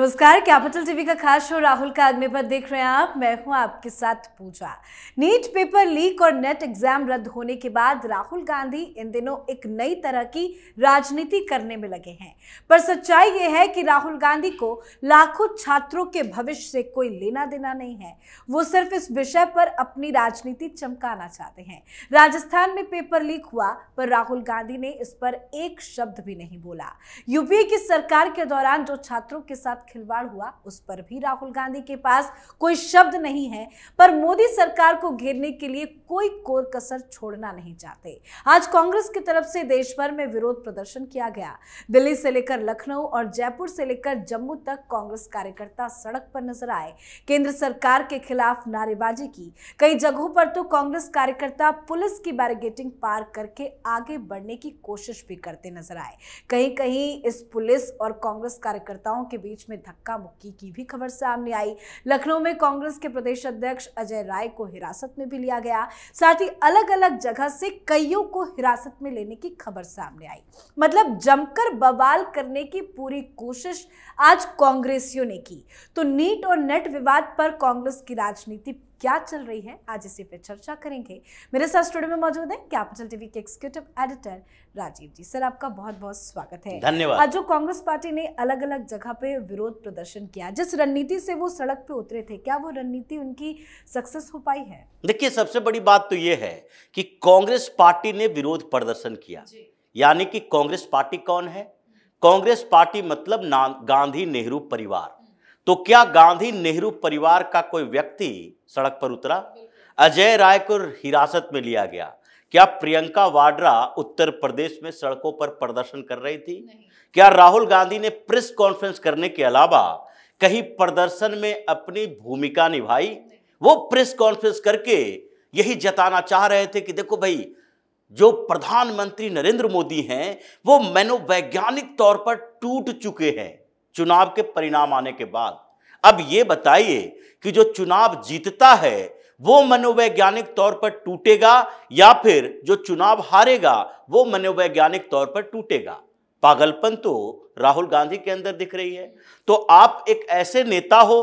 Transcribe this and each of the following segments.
नमस्कार, capital TV का खास शो राहुल का अग्निपथ देख रहे हैं आप। मैं हूं आपके साथ पूजा। नीट पेपर लीक और नेट एग्जाम रद्द होने के बाद राहुल गांधी इन दिनों एक नई तरह की राजनीति करने में लगे हैं। पर सच्चाई यह है कि राहुल गांधी को लाखों छात्रों के भविष्य से कोई लेना देना नहीं है। वो सिर्फ इस विषय पर अपनी राजनीति चमकाना चाहते हैं। राजस्थान में पेपर लीक हुआ पर राहुल गांधी ने इस पर एक शब्द भी नहीं बोला। यूपीए की सरकार के दौरान जो छात्रों के साथ खिलवाड़ हुआ उस पर भी राहुल गांधी के पास कोई शब्द नहीं है। पर मोदी सरकार को घेरने के लिए कोई कोर कसर छोड़ना नहीं चाहते। आज कांग्रेस की तरफ से देश भर में विरोध प्रदर्शन किया गया। दिल्ली से लेकर लखनऊ और जयपुर से लेकर जम्मू तक कांग्रेस कार्यकर्ता सड़क पर नजर आए। केंद्र सरकार के खिलाफ नारेबाजी की। कई जगहों पर तो कांग्रेस कार्यकर्ता पुलिस की बैरिकेडिंग पार करके आगे बढ़ने की कोशिश भी करते नजर आए। कहीं कहीं इस पुलिस और कांग्रेस कार्यकर्ताओं के बीच में धक्का मुक्की की भी खबर सामने आई। लखनऊ में कांग्रेस के प्रदेश अध्यक्ष अजय राय को हिरासत में भी लिया गया। साथ ही अलग अलग जगह से कईयों को हिरासत में लेने की खबर सामने आई। मतलब जमकर बवाल करने की पूरी कोशिश आज कांग्रेसियों ने की। तो नीट और नेट विवाद पर कांग्रेस की राजनीति क्या चल रही है, आज इसी पे चर्चा करेंगे। मेरे साथ स्टूडियो में मौजूद है कैपिटल टीवी के एग्जीक्यूटिव एडिटर राजीव जी। सर, आपका बहुत बहुत स्वागत है। धन्यवाद। आज जो कांग्रेस पार्टी ने अलग अलग जगह पे विरोध प्रदर्शन किया, जिस रणनीति से वो सड़क पे उतरे थे, क्या वो रणनीति उनकी सक्सेस हो पाई है? देखिए, सबसे बड़ी बात तो ये है कि कांग्रेस पार्टी ने विरोध प्रदर्शन किया। यानी कि कांग्रेस पार्टी कौन है? कांग्रेस पार्टी मतलब गांधी नेहरू परिवार। तो क्या गांधी नेहरू परिवार का कोई व्यक्ति सड़क पर उतरा? अजय राय को हिरासत में लिया गया। क्या प्रियंका वाड्रा उत्तर प्रदेश में सड़कों पर प्रदर्शन कर रही थी? क्या राहुल गांधी ने प्रेस कॉन्फ्रेंस करने के अलावा कहीं प्रदर्शन में अपनी भूमिका निभाई? वो प्रेस कॉन्फ्रेंस करके यही जताना चाह रहे थे कि देखो भाई, जो प्रधानमंत्री नरेंद्र मोदी हैं वो मनोवैज्ञानिक तौर पर टूट चुके हैं चुनाव के परिणाम आने के बाद। अब ये बताइए कि जो चुनाव जीतता है वो मनोवैज्ञानिक तौर पर टूटेगा या फिर जो चुनाव हारेगा वो मनोवैज्ञानिक तौर पर टूटेगा? पागलपन तो राहुल गांधी के अंदर दिख रही है। तो आप एक ऐसे नेता हो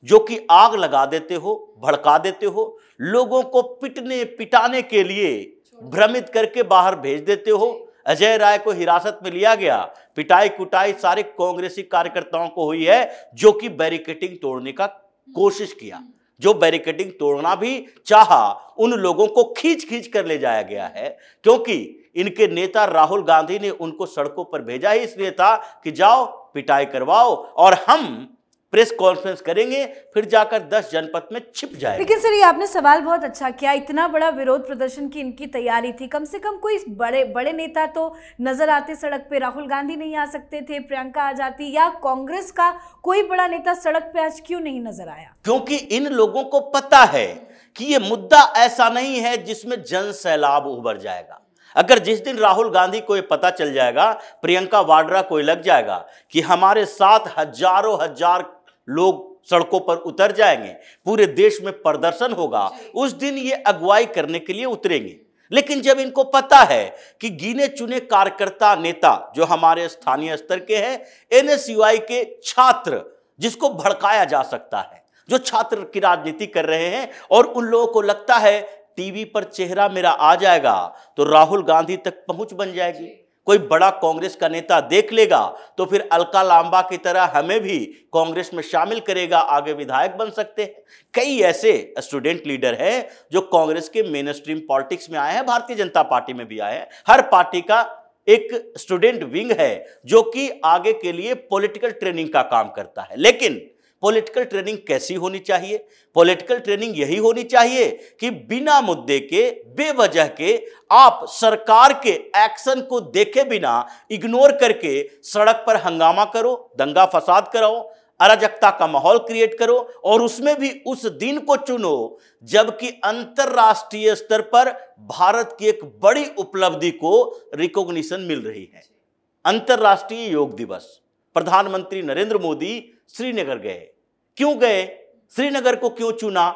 जो कि आग लगा देते हो, भड़का देते हो, लोगों को पिटने पिटाने के लिए भ्रमित करके बाहर भेज देते हो। अजय राय को हिरासत में लिया गया, पिटाई कुटाई सारे कांग्रेसी कार्यकर्ताओं को हुई है जो कि बैरिकेडिंग तोड़ने का कोशिश किया। जो बैरिकेडिंग तोड़ना भी चाहा उन लोगों को खींच खींच कर ले जाया गया है, क्योंकि इनके नेता राहुल गांधी ने उनको सड़कों पर भेजा ही इसलिए था कि जाओ पिटाई करवाओ और हम प्रेस कॉन्फ्रेंस करेंगे, फिर जाकर 10 जनपद में छिप जाएगा। लेकिन सर, ये आपने सवाल बहुत अच्छा किया। इतना बड़ा विरोध प्रदर्शन की इनकी तैयारी थी, कम से कम कोई बड़े नेता तो नजर आते सड़क पे। राहुल गांधी नहीं आ सकते थे, प्रियंका आ जाती, या कांग्रेस का कोई बड़ा नेता सड़क पे आज क्यों नहीं नजर आया? क्योंकि इन लोगों को पता है कि ये मुद्दा ऐसा नहीं है जिसमें जन सैलाब उभर जाएगा। अगर जिस दिन राहुल गांधी को ये पता चल जाएगा, प्रियंका वाड्रा को लग जाएगा कि हमारे साथ हजारों हजार लोग सड़कों पर उतर जाएंगे, पूरे देश में प्रदर्शन होगा, उस दिन ये अगुवाई करने के लिए उतरेंगे। लेकिन जब इनको पता है कि गिने चुने कार्यकर्ता नेता जो हमारे स्थानीय स्तर के हैं, एनएसयूआई के छात्र जिसको भड़काया जा सकता है, जो छात्र की राजनीति कर रहे हैं, और उन लोगों को लगता है टीवी पर चेहरा मेरा आ जाएगा तो राहुल गांधी तक पहुंच बन जाएगी, कोई बड़ा कांग्रेस का नेता देख लेगा तो फिर अलका लांबा की तरह हमें भी कांग्रेस में शामिल करेगा, आगे विधायक बन सकते हैं। कई ऐसे स्टूडेंट लीडर हैं जो कांग्रेस के मेन स्ट्रीम पॉलिटिक्स में आए हैं, भारतीय जनता पार्टी में भी आए हैं। हर पार्टी का एक स्टूडेंट विंग है जो कि आगे के लिए पॉलिटिकल ट्रेनिंग का काम करता है। लेकिन पॉलिटिकल ट्रेनिंग कैसी होनी चाहिए? पॉलिटिकल ट्रेनिंग यही होनी चाहिए कि बिना मुद्दे के, बेवजह के आप सरकार के एक्शन को देखे बिना इग्नोर करके सड़क पर हंगामा करो, दंगा फसाद कराओ, अराजकता का माहौल क्रिएट करो, और उसमें भी उस दिन को चुनो जबकि अंतरराष्ट्रीय स्तर पर भारत की एक बड़ी उपलब्धि को रिकॉग्निशन मिल रही है। अंतरराष्ट्रीय योग दिवस, प्रधानमंत्री नरेंद्र मोदी श्रीनगर गए। क्यों गए? श्रीनगर को क्यों चुना?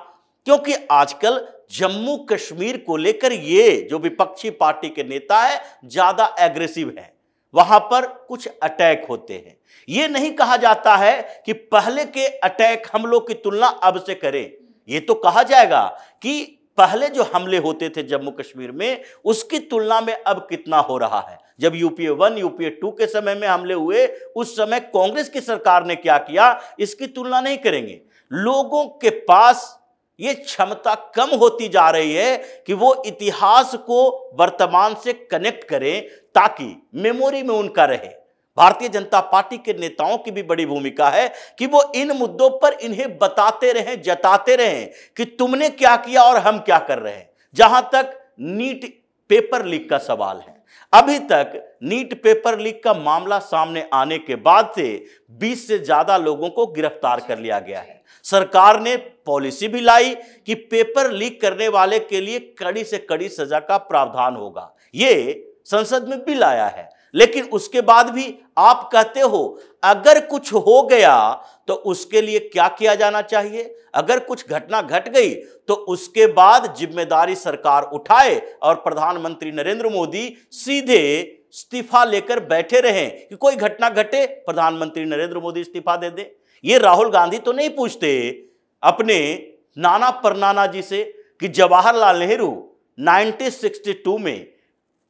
क्योंकि आजकल जम्मू कश्मीर को लेकर ये जो विपक्षी पार्टी के नेता है ज्यादा एग्रेसिव है। वहां पर कुछ अटैक होते हैं। यह नहीं कहा जाता है कि पहले के अटैक हमलों की तुलना अब से करें। यह तो कहा जाएगा कि पहले जो हमले होते थे जम्मू कश्मीर में, उसकी तुलना में अब कितना हो रहा है। जब यूपीए 1 यूपीए 2 के समय में हमले हुए, उस समय कांग्रेस की सरकार ने क्या किया, इसकी तुलना नहीं करेंगे। लोगों के पास ये क्षमता कम होती जा रही है कि वो इतिहास को वर्तमान से कनेक्ट करें ताकि मेमोरी में उनका रहे। भारतीय जनता पार्टी के नेताओं की भी बड़ी भूमिका है कि वो इन मुद्दों पर इन्हें बताते रहें, जताते रहें कि तुमने क्या किया और हम क्या कर रहे हैं। जहां तक नीट पेपर लीक का सवाल है, अभी तक नीट पेपर लीक का मामला सामने आने के बाद से 20 से ज्यादा लोगों को गिरफ्तार कर लिया गया है। सरकार ने पॉलिसी भी लाई कि पेपर लीक करने वाले के लिए कड़ी से कड़ी सजा का प्रावधान होगा। ये संसद में बिल आया है, लेकिन उसके बाद भी आप कहते हो अगर कुछ हो गया तो उसके लिए क्या किया जाना चाहिए। अगर कुछ घटना घट गई तो उसके बाद जिम्मेदारी सरकार उठाए और प्रधानमंत्री नरेंद्र मोदी सीधे इस्तीफा लेकर बैठे रहें कि कोई घटना घटे, प्रधानमंत्री नरेंद्र मोदी इस्तीफा दे दें। ये राहुल गांधी तो नहीं पूछते अपने नाना परनाना जी से कि जवाहरलाल नेहरू 1962 में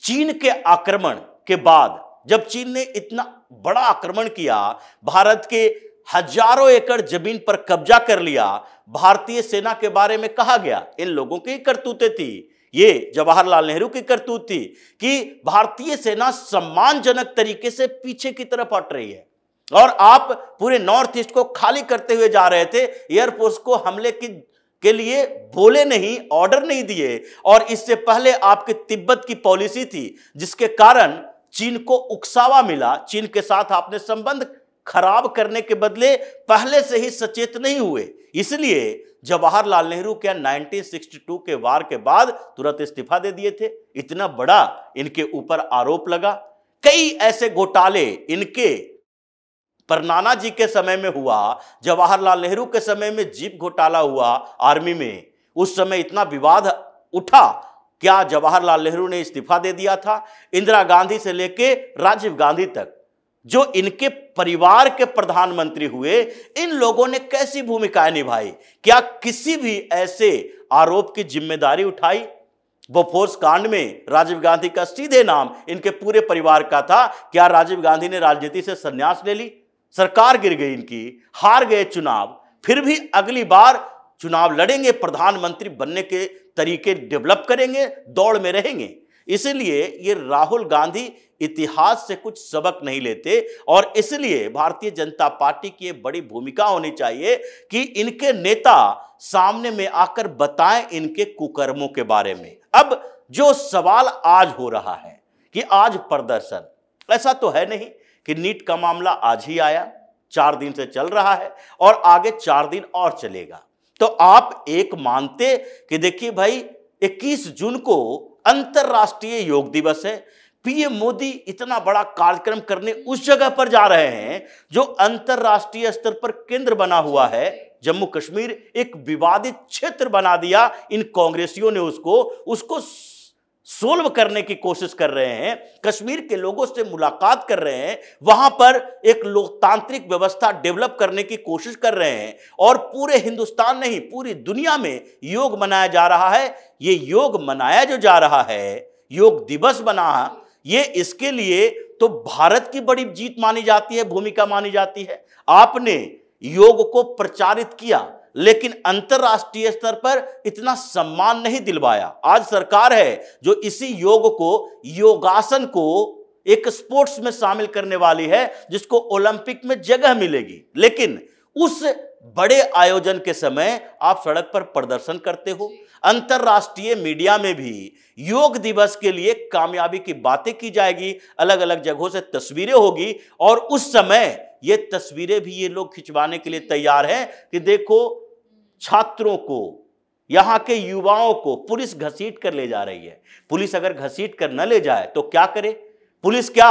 चीन के आक्रमण के बाद, जब चीन ने इतना बड़ा आक्रमण किया, भारत के हजारों एकड़ जमीन पर कब्जा कर लिया, भारतीय सेना के बारे में कहा गया इन लोगों की करतूतें थी, ये जवाहरलाल नेहरू की करतूत थी कि भारतीय सेना सम्मानजनक तरीके से पीछे की तरफ हट रही है और आप पूरे नॉर्थ ईस्ट को खाली करते हुए जा रहे थे। एयरफोर्स को हमले के लिए बोले नहीं, ऑर्डर नहीं दिए। और इससे पहले आपके तिब्बत की पॉलिसी थी जिसके कारण चीन को उकसावा मिला। चीन के साथ आपने संबंध खराब करने के बदले पहले से ही सचेत नहीं हुए। इसलिए जवाहरलाल नेहरू क्या 1962 के वार के बाद तुरंत इस्तीफा दे दिए थे। इतना बड़ा इनके ऊपर आरोप लगा। कई ऐसे घोटाले इनके परनाना जी के समय में हुआ, जवाहरलाल नेहरू के समय में जीप घोटाला हुआ आर्मी में, उस समय इतना विवाद उठा। क्या जवाहरलाल नेहरू ने इस्तीफा दे दिया था? इंदिरा गांधी से लेके राजीव गांधी तक जो इनके परिवार के प्रधानमंत्री हुए, इन लोगों ने कैसी भूमिकाएं निभाई? क्या किसी भी ऐसे आरोप की जिम्मेदारी उठाई? बोफोर्स कांड में राजीव गांधी का सीधे नाम इनके पूरे परिवार का था। क्या राजीव गांधी ने राजनीति से संन्यास ले ली? सरकार गिर गई इनकी, हार गए चुनाव, फिर भी अगली बार चुनाव लड़ेंगे, प्रधानमंत्री बनने के तरीके डेवलप करेंगे, दौड़ में रहेंगे। इसलिए ये राहुल गांधी इतिहास से कुछ सबक नहीं लेते और इसलिए भारतीय जनता पार्टी की बड़ी भूमिका होनी चाहिए कि इनके नेता सामने में आकर बताएं इनके कुकर्मों के बारे में। अब जो सवाल आज हो रहा है कि आज प्रदर्शन, ऐसा तो है नहीं कि नीट का मामला आज ही आया, 4 दिन से चल रहा है और आगे 4 दिन और चलेगा। तो आप एक मानते कि देखिए भाई 21 जून को अंतरराष्ट्रीय योग दिवस है, पीएम मोदी इतना बड़ा कार्यक्रम करने उस जगह पर जा रहे हैं जो अंतरराष्ट्रीय स्तर पर केंद्र बना हुआ है। जम्मू कश्मीर एक विवादित क्षेत्र बना दिया इन कांग्रेसियों ने, उसको सोल्व करने की कोशिश कर रहे हैं, कश्मीर के लोगों से मुलाकात कर रहे हैं, वहां पर एक लोकतांत्रिक व्यवस्था डेवलप करने की कोशिश कर रहे हैं और पूरे हिंदुस्तान नहीं पूरी दुनिया में योग मनाया जा रहा है। ये योग मनाया जो जा रहा है, योग दिवस बना, ये इसके लिए तो भारत की बड़ी जीत मानी जाती है, भूमिका मानी जाती है। आपने योग को प्रचारित किया लेकिन अंतरराष्ट्रीय स्तर पर इतना सम्मान नहीं दिलवाया। आज सरकार है जो इसी योग को, योगासन को एक स्पोर्ट्स में शामिल करने वाली है जिसको ओलंपिक में जगह मिलेगी, लेकिन उस बड़े आयोजन के समय आप सड़क पर प्रदर्शन करते हो। अंतरराष्ट्रीय मीडिया में भी योग दिवस के लिए कामयाबी की बातें की जाएगी, अलग अलग जगहों से तस्वीरें होगी और उस समय ये तस्वीरें भी ये लोग खिंचवाने के लिए तैयार हैं कि देखो छात्रों को, यहां के युवाओं को पुलिस घसीट कर ले जा रही है। पुलिस अगर घसीट कर न ले जाए तो क्या करे? पुलिस क्या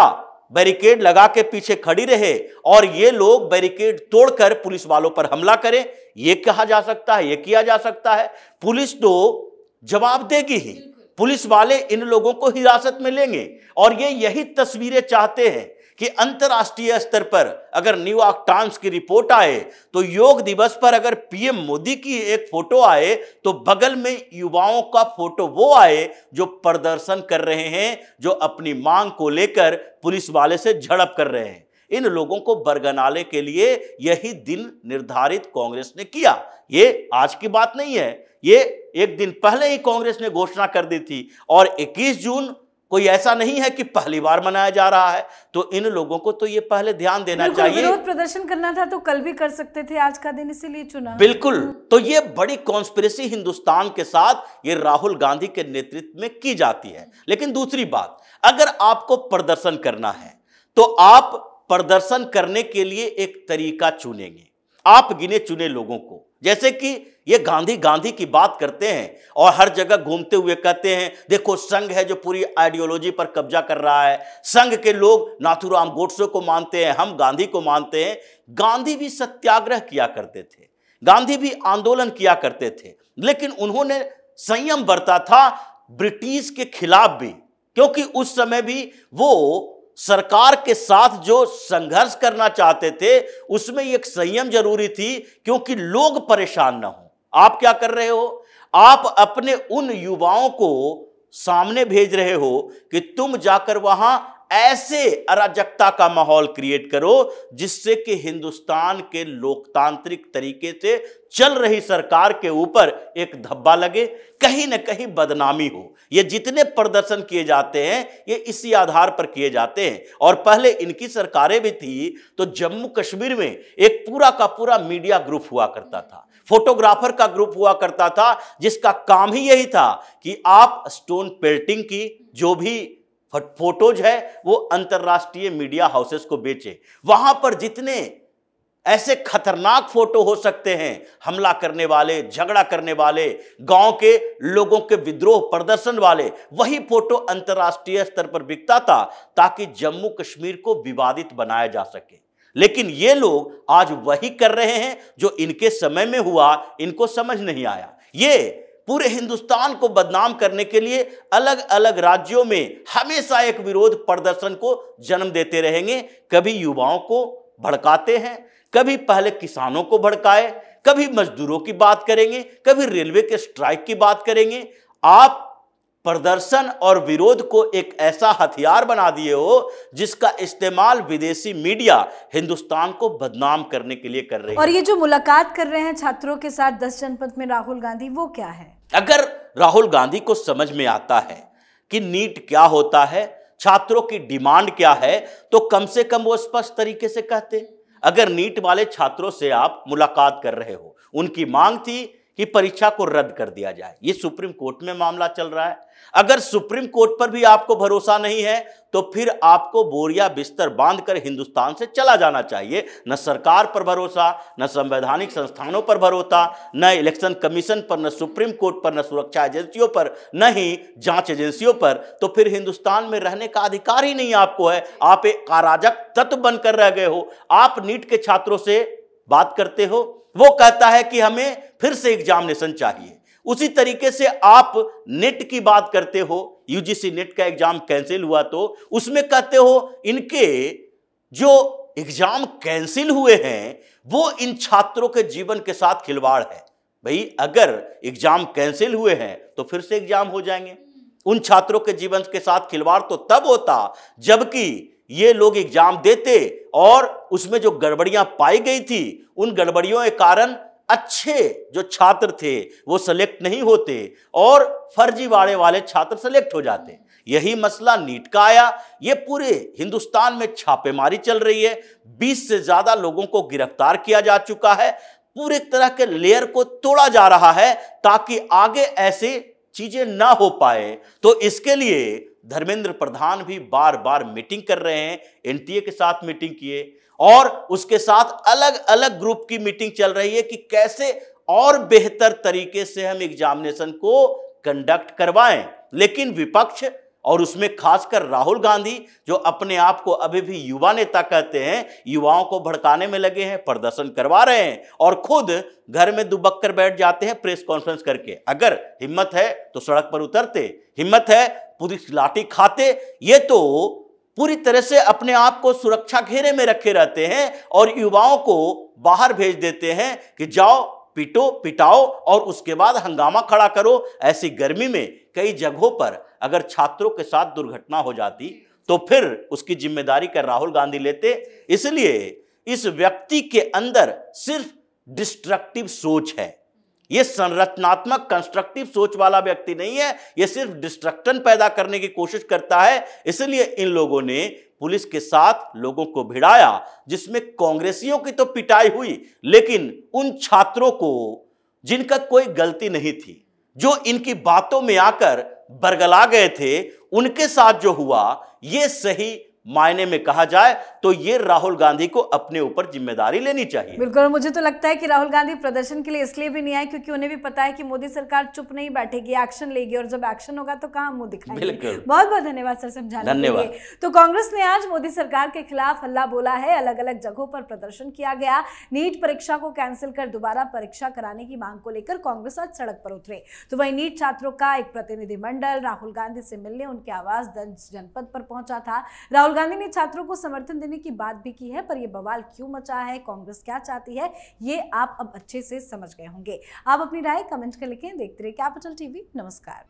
बैरिकेड लगा के पीछे खड़ी रहे और ये लोग बैरिकेड तोड़कर पुलिस वालों पर हमला करें? ये कहा जा सकता है, ये किया जा सकता है? पुलिस तो जवाब देगी ही, पुलिस वाले इन लोगों को हिरासत में लेंगे और ये यही तस्वीरें चाहते हैं कि अंतर्राष्ट्रीय स्तर पर अगर न्यूयॉर्क टाइम्स की रिपोर्ट आए तो योग दिवस पर अगर पीएम मोदी की एक फोटो आए तो बगल में युवाओं का फोटो वो आए जो प्रदर्शन कर रहे हैं, जो अपनी मांग को लेकर पुलिस वाले से झड़प कर रहे हैं। इन लोगों को बरगलाने के लिए यही दिन निर्धारित कांग्रेस ने किया। ये आज की बात नहीं है, ये एक दिन पहले ही कांग्रेस ने घोषणा कर दी थी और 21 जून कोई ऐसा नहीं है कि पहली बार मनाया जा रहा है। तो इन लोगों को तो ये पहले ध्यान देना चाहिए। विरोध प्रदर्शन करना था तो कल भी कर सकते थे, आज का दिन इसीलिए चुना। बिल्कुल। तो ये बड़ी कॉन्स्पिरेसी हिंदुस्तान के साथ ये राहुल गांधी के नेतृत्व में की जाती है। लेकिन दूसरी बात, अगर आपको प्रदर्शन करना है तो आप प्रदर्शन करने के लिए एक तरीका चुनेंगे, आप गिने चुने लोगों को। जैसे कि ये गांधी गांधी की बात करते हैं और हर जगह घूमते हुए कहते हैं देखो संघ है जो पूरी आइडियोलॉजी पर कब्जा कर रहा है, संघ के लोग नाथूराम गोडसे को मानते हैं, हम गांधी को मानते हैं। गांधी भी सत्याग्रह किया करते थे, गांधी भी आंदोलन किया करते थे, लेकिन उन्होंने संयम बरता था ब्रिटिश के खिलाफ भी, क्योंकि उस समय भी वो सरकार के साथ जो संघर्ष करना चाहते थे उसमें एक संयम जरूरी थी, क्योंकि लोग परेशान ना हो। आप क्या कर रहे हो, आप अपने उन युवाओं को सामने भेज रहे हो कि तुम जाकर वहां ऐसे अराजकता का माहौल क्रिएट करो जिससे कि हिंदुस्तान के लोकतांत्रिक तरीके से चल रही सरकार के ऊपर एक धब्बा लगे, कहीं ना कहीं बदनामी हो। ये जितने प्रदर्शन किए जाते हैं ये इसी आधार पर किए जाते हैं। और पहले इनकी सरकारें भी थी तो जम्मू कश्मीर में एक पूरा का पूरा मीडिया ग्रुप हुआ करता था, फोटोग्राफर का ग्रुप हुआ करता था, जिसका काम ही यही था कि आप स्टोन पेल्टिंग की जो भी फोटोज है वो अंतरराष्ट्रीय मीडिया हाउसेस को बेचे। वहां पर जितने ऐसे खतरनाक फोटो हो सकते हैं, हमला करने वाले, झगड़ा करने वाले, गांव के लोगों के विद्रोह प्रदर्शन वाले, वही फोटो अंतरराष्ट्रीय स्तर पर बिकता था ताकि जम्मू कश्मीर को विवादित बनाया जा सके। लेकिन ये लोग आज वही कर रहे हैं जो इनके समय में हुआ, इनको समझ नहीं आया। ये पूरे हिंदुस्तान को बदनाम करने के लिए अलग अलग राज्यों में हमेशा एक विरोध प्रदर्शन को जन्म देते रहेंगे। कभी युवाओं को भड़काते हैं, कभी पहले किसानों को भड़काए, कभी मजदूरों की बात करेंगे, कभी रेलवे के स्ट्राइक की बात करेंगे। आप प्रदर्शन और विरोध को एक ऐसा हथियार बना दिए हो जिसका इस्तेमाल विदेशी मीडिया हिंदुस्तान को बदनाम करने के लिए कर रही है। और ये जो मुलाकात कर रहे हैं छात्रों के साथ 10 जनपद में राहुल गांधी, वो क्या है? अगर राहुल गांधी को समझ में आता है कि नीट क्या होता है, छात्रों की डिमांड क्या है, तो कम से कम वो स्पष्ट तरीके से कहते। अगर नीट वाले छात्रों से आप मुलाकात कर रहे हो, उनकी मांग थी कि परीक्षा को रद्द कर दिया जाए, ये सुप्रीम कोर्ट में मामला चल रहा है। अगर सुप्रीम कोर्ट पर भी आपको भरोसा नहीं है तो फिर आपको बोरिया बिस्तर बांधकर हिंदुस्तान से चला जाना चाहिए। न सरकार पर भरोसा, न संवैधानिक संस्थानों पर भरोसा, न इलेक्शन कमीशन पर, न सुप्रीम कोर्ट पर, न सुरक्षा एजेंसियों पर, न ही जांच एजेंसियों पर, तो फिर हिंदुस्तान में रहने का अधिकार ही नहीं आपको है। आप एक अराजक तत्व बनकर रह गए हो। आप नीट के छात्रों से बात करते हो, वो कहता है कि हमें फिर से एग्जामिनेशन चाहिए। उसी तरीके से आप नेट की बात करते हो, यूजीसी नेट का एग्जाम कैंसिल हुआ तो उसमें कहते हो इनके जो एग्जाम कैंसिल हुए हैं वो इन छात्रों के जीवन के साथ खिलवाड़ है। भाई अगर एग्जाम कैंसिल हुए हैं तो फिर से एग्जाम हो जाएंगे। उन छात्रों के जीवन के साथ खिलवाड़ तो तब होता जबकि ये लोग एग्जाम देते और उसमें जो गड़बड़ियां पाई गई थी उन गड़बड़ियों के कारण अच्छे जो छात्र थे वो सेलेक्ट नहीं होते और फर्जीवाड़े वाले छात्र सेलेक्ट हो जाते। यही मसला नीट का आया। ये पूरे हिंदुस्तान में छापेमारी चल रही है, 20 से ज्यादा लोगों को गिरफ्तार किया जा चुका है। पूरे तरह के लेयर को तोड़ा जा रहा है ताकि आगे ऐसे चीजें ना हो पाए। तो इसके लिए धर्मेंद्र प्रधान भी बार बार मीटिंग कर रहे हैं, एनटीए के साथ मीटिंग किए और उसके साथ अलग अलग ग्रुप की मीटिंग चल रही है कि कैसे और बेहतर तरीके से हम एग्जामिनेशन को कंडक्ट करवाएं। लेकिन विपक्ष और उसमें खासकर राहुल गांधी जो अपने आप को अभी भी युवा नेता कहते हैं, युवाओं को भड़काने में लगे हैं, प्रदर्शन करवा रहे हैं और खुद घर में दुबक कर बैठ जाते हैं प्रेस कॉन्फ्रेंस करके। अगर हिम्मत है तो सड़क पर उतरते, हिम्मत है पुलिस लाठी खाते। ये तो पूरी तरह से अपने आप को सुरक्षा घेरे में रखे रहते हैं और युवाओं को बाहर भेज देते हैं कि जाओ पीटो पिटाओ और उसके बाद हंगामा खड़ा करो। ऐसी गर्मी में कई जगहों पर अगर छात्रों के साथ दुर्घटना हो जाती तो फिर उसकी जिम्मेदारी कर राहुल गांधी लेते। इसलिए इस व्यक्ति के अंदर सिर्फ डिस्ट्रक्टिव सोच है, ये संरचनात्मक कंस्ट्रक्टिव सोच वाला व्यक्ति नहीं है, ये सिर्फ डिस्ट्रक्शन पैदा करने की कोशिश करता है। इसलिए इन लोगों ने पुलिस के साथ लोगों को भिड़ाया, जिसमें कांग्रेसियों की तो पिटाई हुई, लेकिन उन छात्रों को जिनका कोई गलती नहीं थी, जो इनकी बातों में आकर बरगला गए थे, उनके साथ जो हुआ, ये सही मायने में कहा जाए तो ये राहुल गांधी को अपने ऊपर जिम्मेदारी लेनी चाहिए। बिल्कुल, मुझे तो लगता है कि राहुल गांधी प्रदर्शन के लिए इसलिए भी नहीं आए क्योंकि उन्हें भी पता है कि मोदी सरकार चुप नहीं बैठेगी, एक्शन लेगी और जब एक्शन होगा तो कहां मुंह दिखाएंगे। बहुत बहुत धन्यवाद सर समझाने के लिए। तो कांग्रेस ने आज मोदी सरकार के खिलाफ हल्ला बोला है, अलग अलग जगहों पर प्रदर्शन किया गया। नीट परीक्षा को कैंसिल कर दोबारा परीक्षा कराने की मांग को लेकर कांग्रेस आज सड़क पर उतरे। तो वहीं नीट छात्रों का एक प्रतिनिधिमंडल राहुल गांधी से मिलने उनके आवास जनपद पर पहुंचा था। राहुल गांधी ने छात्रों को समर्थन देने की बात भी की है, पर यह बवाल क्यों मचा है, कांग्रेस क्या चाहती है, ये आप अब अच्छे से समझ गए होंगे। आप अपनी राय कमेंट कर लिखें। देखते रहिए कैपिटल टीवी। नमस्कार।